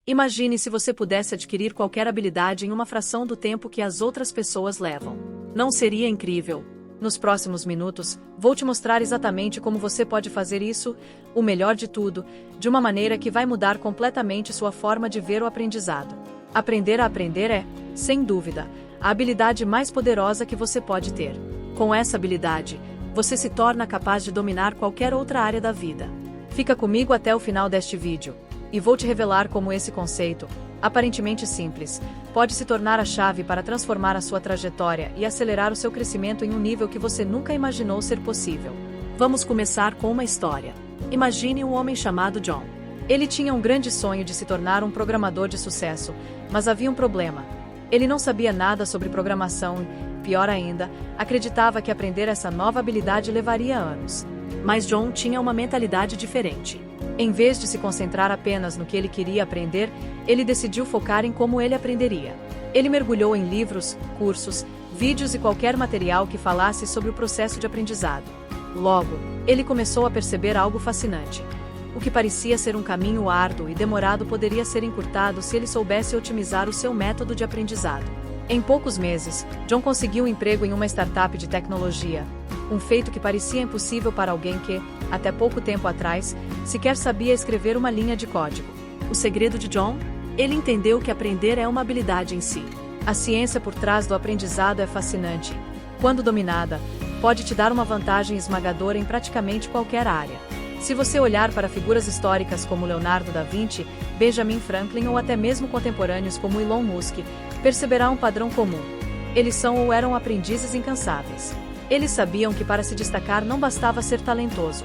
Imagine se você pudesse adquirir qualquer habilidade em uma fração do tempo que as outras pessoas levam. Não seria incrível? Nos próximos minutos, vou te mostrar exatamente como você pode fazer isso, o melhor de tudo, de uma maneira que vai mudar completamente sua forma de ver o aprendizado. Aprender a aprender é, sem dúvida, a habilidade mais poderosa que você pode ter. Com essa habilidade, você se torna capaz de dominar qualquer outra área da vida. Fica comigo até o final deste vídeo, e vou te revelar como esse conceito, aparentemente simples, pode se tornar a chave para transformar a sua trajetória e acelerar o seu crescimento em um nível que você nunca imaginou ser possível. Vamos começar com uma história. Imagine um homem chamado John. Ele tinha um grande sonho de se tornar um programador de sucesso, mas havia um problema. Ele não sabia nada sobre programação e, pior ainda, acreditava que aprender essa nova habilidade levaria anos. Mas John tinha uma mentalidade diferente. Em vez de se concentrar apenas no que ele queria aprender, ele decidiu focar em como ele aprenderia. Ele mergulhou em livros, cursos, vídeos e qualquer material que falasse sobre o processo de aprendizado. Logo, ele começou a perceber algo fascinante. O que parecia ser um caminho árduo e demorado poderia ser encurtado se ele soubesse otimizar o seu método de aprendizado. Em poucos meses, John conseguiu um emprego em uma startup de tecnologia, um feito que parecia impossível para alguém que, até pouco tempo atrás, sequer sabia escrever uma linha de código. O segredo de John? Ele entendeu que aprender é uma habilidade em si. A ciência por trás do aprendizado é fascinante. Quando dominada, pode te dar uma vantagem esmagadora em praticamente qualquer área. Se você olhar para figuras históricas como Leonardo da Vinci, Benjamin Franklin ou até mesmo contemporâneos como Elon Musk, perceberá um padrão comum. Eles são ou eram aprendizes incansáveis. Eles sabiam que para se destacar não bastava ser talentoso.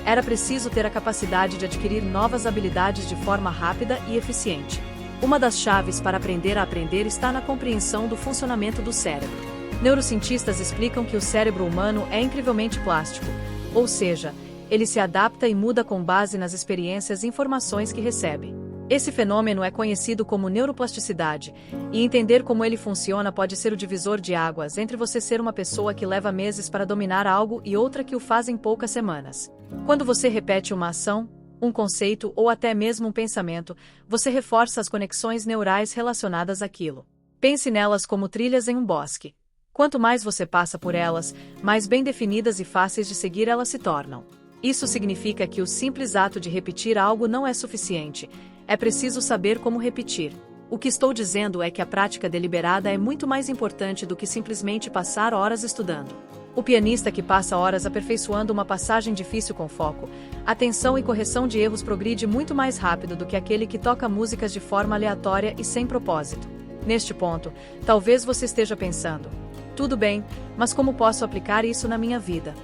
Era preciso ter a capacidade de adquirir novas habilidades de forma rápida e eficiente. Uma das chaves para aprender a aprender está na compreensão do funcionamento do cérebro. Neurocientistas explicam que o cérebro humano é incrivelmente plástico, ou seja, ele se adapta e muda com base nas experiências e informações que recebe. Esse fenômeno é conhecido como neuroplasticidade, e entender como ele funciona pode ser o divisor de águas entre você ser uma pessoa que leva meses para dominar algo e outra que o faz em poucas semanas. Quando você repete uma ação, um conceito ou até mesmo um pensamento, você reforça as conexões neurais relacionadas àquilo. Pense nelas como trilhas em um bosque. Quanto mais você passa por elas, mais bem definidas e fáceis de seguir elas se tornam. Isso significa que o simples ato de repetir algo não é suficiente. É preciso saber como repetir. O que estou dizendo é que a prática deliberada é muito mais importante do que simplesmente passar horas estudando. O pianista que passa horas aperfeiçoando uma passagem difícil com foco, atenção e correção de erros progride muito mais rápido do que aquele que toca músicas de forma aleatória e sem propósito. Neste ponto, talvez você esteja pensando: tudo bem, mas como posso aplicar isso na minha vida?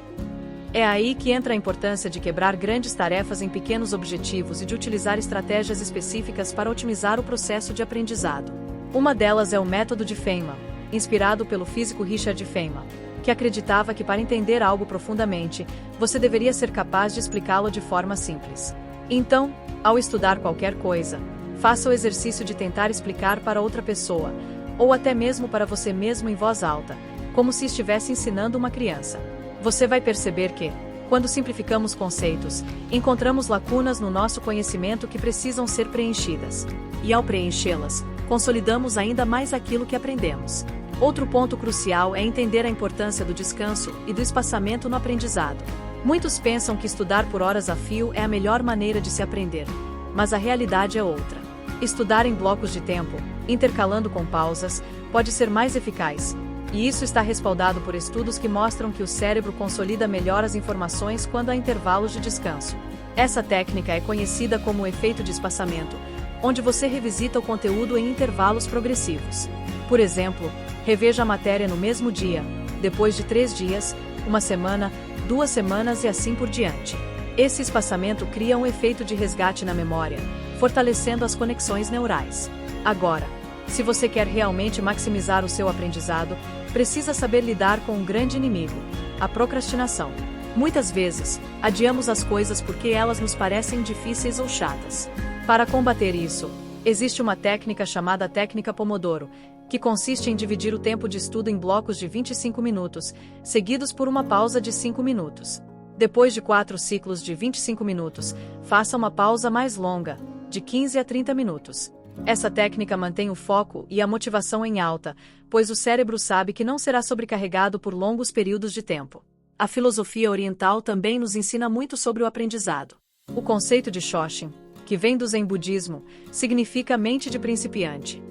É aí que entra a importância de quebrar grandes tarefas em pequenos objetivos e de utilizar estratégias específicas para otimizar o processo de aprendizado. Uma delas é o método de Feynman, inspirado pelo físico Richard Feynman, que acreditava que para entender algo profundamente, você deveria ser capaz de explicá-lo de forma simples. Então, ao estudar qualquer coisa, faça o exercício de tentar explicar para outra pessoa, ou até mesmo para você mesmo em voz alta, como se estivesse ensinando uma criança. Você vai perceber que, quando simplificamos conceitos, encontramos lacunas no nosso conhecimento que precisam ser preenchidas. E ao preenchê-las, consolidamos ainda mais aquilo que aprendemos. Outro ponto crucial é entender a importância do descanso e do espaçamento no aprendizado. Muitos pensam que estudar por horas a fio é a melhor maneira de se aprender, mas a realidade é outra. Estudar em blocos de tempo, intercalando com pausas, pode ser mais eficaz. E isso está respaldado por estudos que mostram que o cérebro consolida melhor as informações quando há intervalos de descanso. Essa técnica é conhecida como o efeito de espaçamento, onde você revisita o conteúdo em intervalos progressivos. Por exemplo, reveja a matéria no mesmo dia, depois de 3 dias, 1 semana, 2 semanas e assim por diante. Esse espaçamento cria um efeito de resgate na memória, fortalecendo as conexões neurais. Agora, se você quer realmente maximizar o seu aprendizado, precisa saber lidar com um grande inimigo: a procrastinação. Muitas vezes, adiamos as coisas porque elas nos parecem difíceis ou chatas. Para combater isso, existe uma técnica chamada técnica Pomodoro, que consiste em dividir o tempo de estudo em blocos de 25 minutos, seguidos por uma pausa de 5 minutos. Depois de 4 ciclos de 25 minutos, faça uma pausa mais longa, de 15 a 30 minutos. Essa técnica mantém o foco e a motivação em alta, pois o cérebro sabe que não será sobrecarregado por longos períodos de tempo. A filosofia oriental também nos ensina muito sobre o aprendizado. O conceito de Shoshin, que vem do Zen budismo, significa mente de principiante.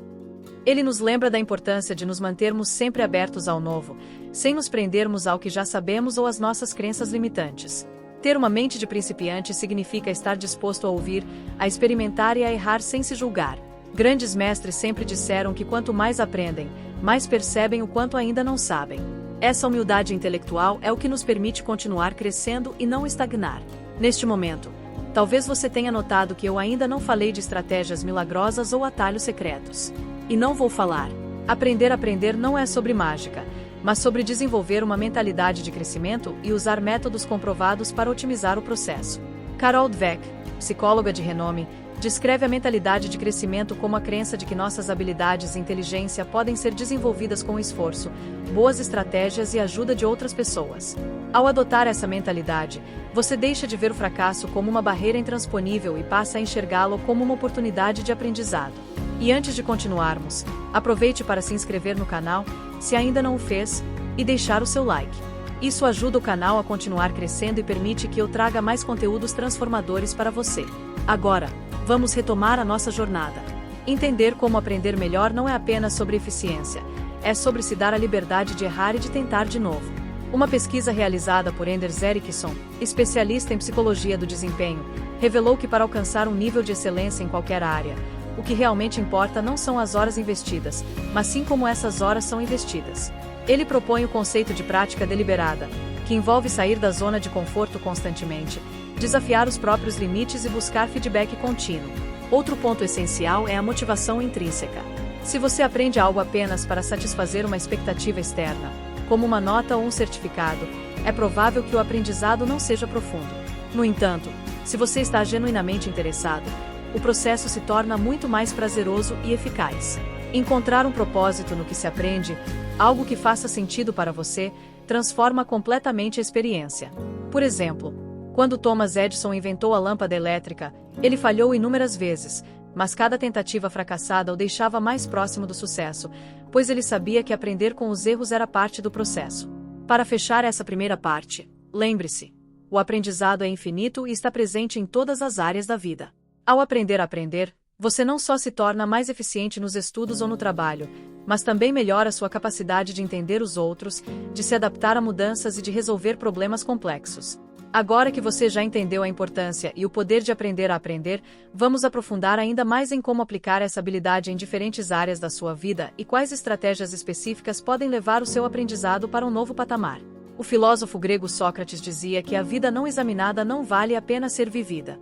Ele nos lembra da importância de nos mantermos sempre abertos ao novo, sem nos prendermos ao que já sabemos ou às nossas crenças limitantes. Ter uma mente de principiante significa estar disposto a ouvir, a experimentar e a errar sem se julgar. Grandes mestres sempre disseram que quanto mais aprendem, mais percebem o quanto ainda não sabem. Essa humildade intelectual é o que nos permite continuar crescendo e não estagnar. Neste momento, talvez você tenha notado que eu ainda não falei de estratégias milagrosas ou atalhos secretos. E não vou falar. Aprender a aprender não é sobre mágica, mas sobre desenvolver uma mentalidade de crescimento e usar métodos comprovados para otimizar o processo. Carol Dweck, psicóloga de renome, descreve a mentalidade de crescimento como a crença de que nossas habilidades e inteligência podem ser desenvolvidas com esforço, boas estratégias e ajuda de outras pessoas. Ao adotar essa mentalidade, você deixa de ver o fracasso como uma barreira intransponível e passa a enxergá-lo como uma oportunidade de aprendizado. E antes de continuarmos, aproveite para se inscrever no canal, se ainda não o fez, e deixar o seu like. Isso ajuda o canal a continuar crescendo e permite que eu traga mais conteúdos transformadores para você. Agora, vamos retomar a nossa jornada. Entender como aprender melhor não é apenas sobre eficiência, é sobre se dar a liberdade de errar e de tentar de novo. Uma pesquisa realizada por Anders Ericsson, especialista em psicologia do desempenho, revelou que para alcançar um nível de excelência em qualquer área, o que realmente importa não são as horas investidas, mas sim como essas horas são investidas. Ele propõe o conceito de prática deliberada, que envolve sair da zona de conforto constantemente, desafiar os próprios limites e buscar feedback contínuo. Outro ponto essencial é a motivação intrínseca. Se você aprende algo apenas para satisfazer uma expectativa externa, como uma nota ou um certificado, é provável que o aprendizado não seja profundo. No entanto, se você está genuinamente interessado, o processo se torna muito mais prazeroso e eficaz. Encontrar um propósito no que se aprende, algo que faça sentido para você, transforma completamente a experiência. Por exemplo, quando Thomas Edison inventou a lâmpada elétrica, ele falhou inúmeras vezes, mas cada tentativa fracassada o deixava mais próximo do sucesso, pois ele sabia que aprender com os erros era parte do processo. Para fechar essa primeira parte, lembre-se: o aprendizado é infinito e está presente em todas as áreas da vida. Ao aprender a aprender, você não só se torna mais eficiente nos estudos ou no trabalho, mas também melhora sua capacidade de entender os outros, de se adaptar a mudanças e de resolver problemas complexos. Agora que você já entendeu a importância e o poder de aprender a aprender, vamos aprofundar ainda mais em como aplicar essa habilidade em diferentes áreas da sua vida e quais estratégias específicas podem levar o seu aprendizado para um novo patamar. O filósofo grego Sócrates dizia que a vida não examinada não vale a pena ser vivida.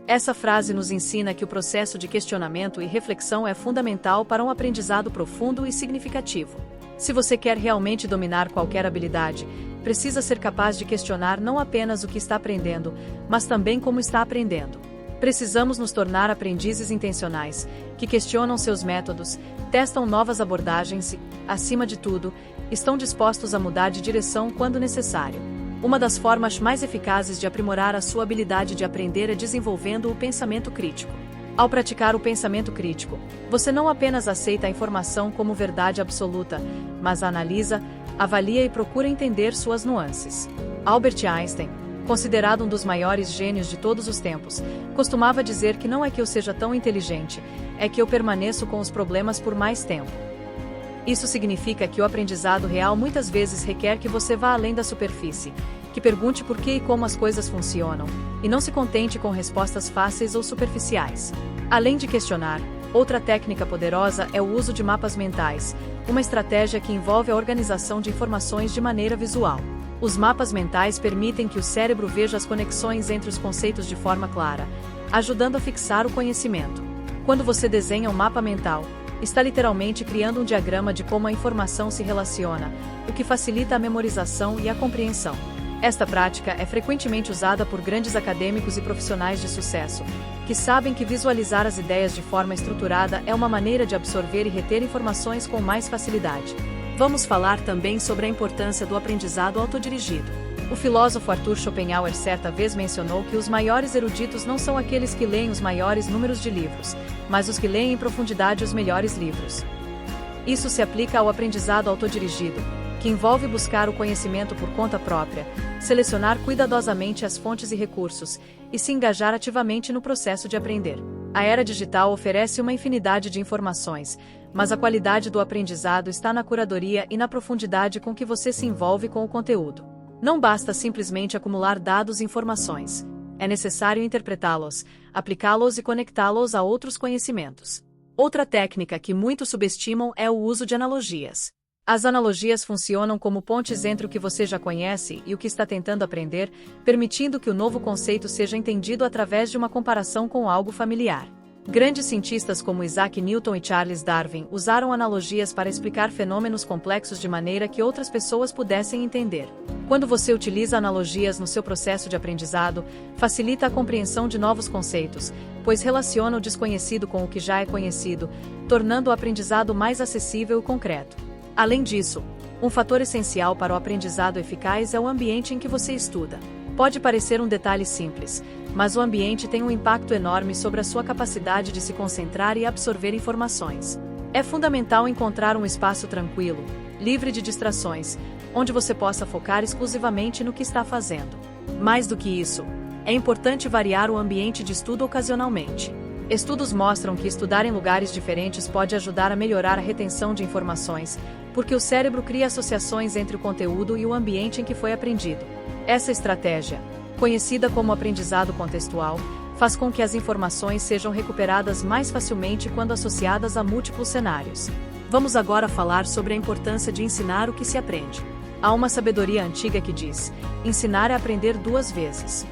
Essa frase nos ensina que o processo de questionamento e reflexão é fundamental para um aprendizado profundo e significativo. Se você quer realmente dominar qualquer habilidade, precisa ser capaz de questionar não apenas o que está aprendendo, mas também como está aprendendo. Precisamos nos tornar aprendizes intencionais, que questionam seus métodos, testam novas abordagens e, acima de tudo, estão dispostos a mudar de direção quando necessário. Uma das formas mais eficazes de aprimorar a sua habilidade de aprender é desenvolvendo o pensamento crítico. Ao praticar o pensamento crítico, você não apenas aceita a informação como verdade absoluta, mas a analisa, avalia e procura entender suas nuances. Albert Einstein, considerado um dos maiores gênios de todos os tempos, costumava dizer que não é que eu seja tão inteligente, é que eu permaneço com os problemas por mais tempo. Isso significa que o aprendizado real muitas vezes requer que você vá além da superfície, que pergunte por que e como as coisas funcionam, e não se contente com respostas fáceis ou superficiais. Além de questionar, outra técnica poderosa é o uso de mapas mentais, uma estratégia que envolve a organização de informações de maneira visual. Os mapas mentais permitem que o cérebro veja as conexões entre os conceitos de forma clara, ajudando a fixar o conhecimento. Quando você desenha um mapa mental, está literalmente criando um diagrama de como a informação se relaciona, o que facilita a memorização e a compreensão. Esta prática é frequentemente usada por grandes acadêmicos e profissionais de sucesso, que sabem que visualizar as ideias de forma estruturada é uma maneira de absorver e reter informações com mais facilidade. Vamos falar também sobre a importância do aprendizado autodirigido. O filósofo Arthur Schopenhauer certa vez mencionou que os maiores eruditos não são aqueles que leem os maiores números de livros, mas os que leem em profundidade os melhores livros. Isso se aplica ao aprendizado autodirigido, que envolve buscar o conhecimento por conta própria, selecionar cuidadosamente as fontes e recursos, e se engajar ativamente no processo de aprender. A era digital oferece uma infinidade de informações, mas a qualidade do aprendizado está na curadoria e na profundidade com que você se envolve com o conteúdo. Não basta simplesmente acumular dados e informações. É necessário interpretá-los, aplicá-los e conectá-los a outros conhecimentos. Outra técnica que muitos subestimam é o uso de analogias. As analogias funcionam como pontes entre o que você já conhece e o que está tentando aprender, permitindo que o novo conceito seja entendido através de uma comparação com algo familiar. Grandes cientistas como Isaac Newton e Charles Darwin usaram analogias para explicar fenômenos complexos de maneira que outras pessoas pudessem entender. Quando você utiliza analogias no seu processo de aprendizado, facilita a compreensão de novos conceitos, pois relaciona o desconhecido com o que já é conhecido, tornando o aprendizado mais acessível e concreto. Além disso, um fator essencial para o aprendizado eficaz é o ambiente em que você estuda. Pode parecer um detalhe simples, mas o ambiente tem um impacto enorme sobre a sua capacidade de se concentrar e absorver informações. É fundamental encontrar um espaço tranquilo, livre de distrações, onde você possa focar exclusivamente no que está fazendo. Mais do que isso, é importante variar o ambiente de estudo ocasionalmente. Estudos mostram que estudar em lugares diferentes pode ajudar a melhorar a retenção de informações, porque o cérebro cria associações entre o conteúdo e o ambiente em que foi aprendido. Essa estratégia, conhecida como aprendizado contextual, faz com que as informações sejam recuperadas mais facilmente quando associadas a múltiplos cenários. Vamos agora falar sobre a importância de ensinar o que se aprende. Há uma sabedoria antiga que diz: ensinar é aprender duas vezes.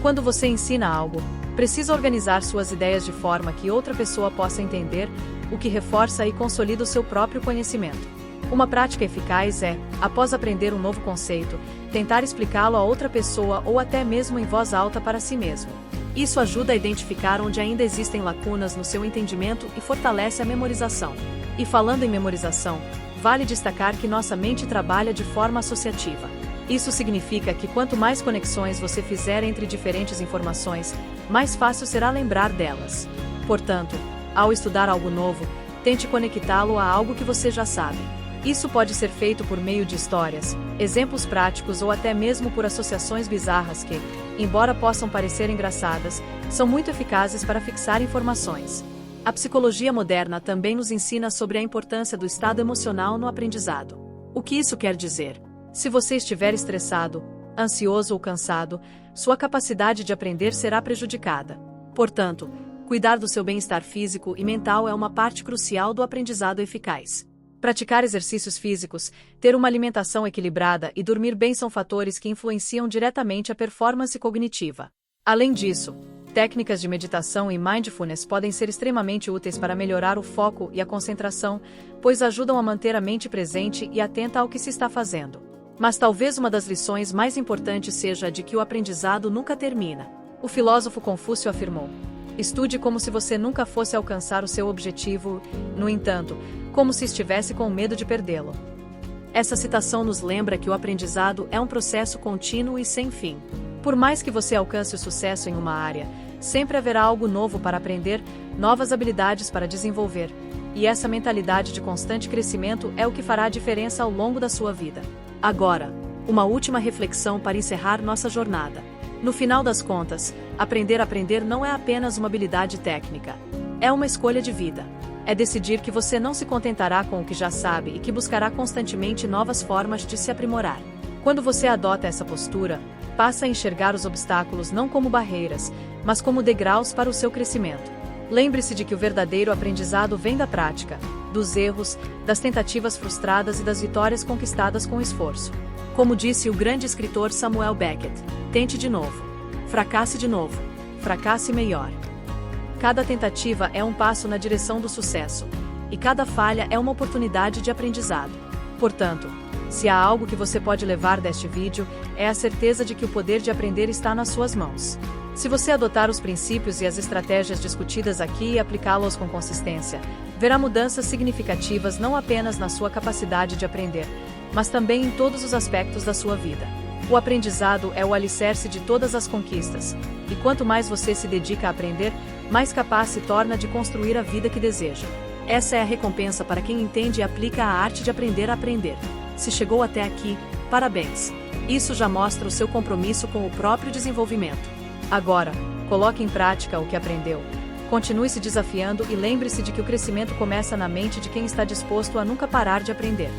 Quando você ensina algo, precisa organizar suas ideias de forma que outra pessoa possa entender, o que reforça e consolida o seu próprio conhecimento. Uma prática eficaz é, após aprender um novo conceito, tentar explicá-lo a outra pessoa ou até mesmo em voz alta para si mesmo. Isso ajuda a identificar onde ainda existem lacunas no seu entendimento e fortalece a memorização. E falando em memorização, vale destacar que nossa mente trabalha de forma associativa. Isso significa que quanto mais conexões você fizer entre diferentes informações, mais fácil será lembrar delas. Portanto, ao estudar algo novo, tente conectá-lo a algo que você já sabe. Isso pode ser feito por meio de histórias, exemplos práticos ou até mesmo por associações bizarras que, embora possam parecer engraçadas, são muito eficazes para fixar informações. A psicologia moderna também nos ensina sobre a importância do estado emocional no aprendizado. O que isso quer dizer? Se você estiver estressado, ansioso ou cansado, sua capacidade de aprender será prejudicada. Portanto, cuidar do seu bem-estar físico e mental é uma parte crucial do aprendizado eficaz. Praticar exercícios físicos, ter uma alimentação equilibrada e dormir bem são fatores que influenciam diretamente a performance cognitiva. Além disso, técnicas de meditação e mindfulness podem ser extremamente úteis para melhorar o foco e a concentração, pois ajudam a manter a mente presente e atenta ao que se está fazendo. Mas talvez uma das lições mais importantes seja a de que o aprendizado nunca termina. O filósofo Confúcio afirmou: estude como se você nunca fosse alcançar o seu objetivo, no entanto, como se estivesse com medo de perdê-lo. Essa citação nos lembra que o aprendizado é um processo contínuo e sem fim. Por mais que você alcance o sucesso em uma área, sempre haverá algo novo para aprender, novas habilidades para desenvolver. E essa mentalidade de constante crescimento é o que fará a diferença ao longo da sua vida. Agora, uma última reflexão para encerrar nossa jornada. No final das contas, aprender a aprender não é apenas uma habilidade técnica. É uma escolha de vida. É decidir que você não se contentará com o que já sabe e que buscará constantemente novas formas de se aprimorar. Quando você adota essa postura, passa a enxergar os obstáculos não como barreiras, mas como degraus para o seu crescimento. Lembre-se de que o verdadeiro aprendizado vem da prática, dos erros, das tentativas frustradas e das vitórias conquistadas com esforço. Como disse o grande escritor Samuel Beckett, tente de novo. Fracasse de novo. Fracasse melhor. Cada tentativa é um passo na direção do sucesso, e cada falha é uma oportunidade de aprendizado. Portanto, se há algo que você pode levar deste vídeo, é a certeza de que o poder de aprender está nas suas mãos. Se você adotar os princípios e as estratégias discutidas aqui e aplicá-los com consistência, verá mudanças significativas não apenas na sua capacidade de aprender, mas também em todos os aspectos da sua vida. O aprendizado é o alicerce de todas as conquistas, e quanto mais você se dedica a aprender, mais capaz se torna de construir a vida que deseja. Essa é a recompensa para quem entende e aplica a arte de aprender a aprender. Se chegou até aqui, parabéns! Isso já mostra o seu compromisso com o próprio desenvolvimento. Agora, coloque em prática o que aprendeu. Continue se desafiando e lembre-se de que o crescimento começa na mente de quem está disposto a nunca parar de aprender.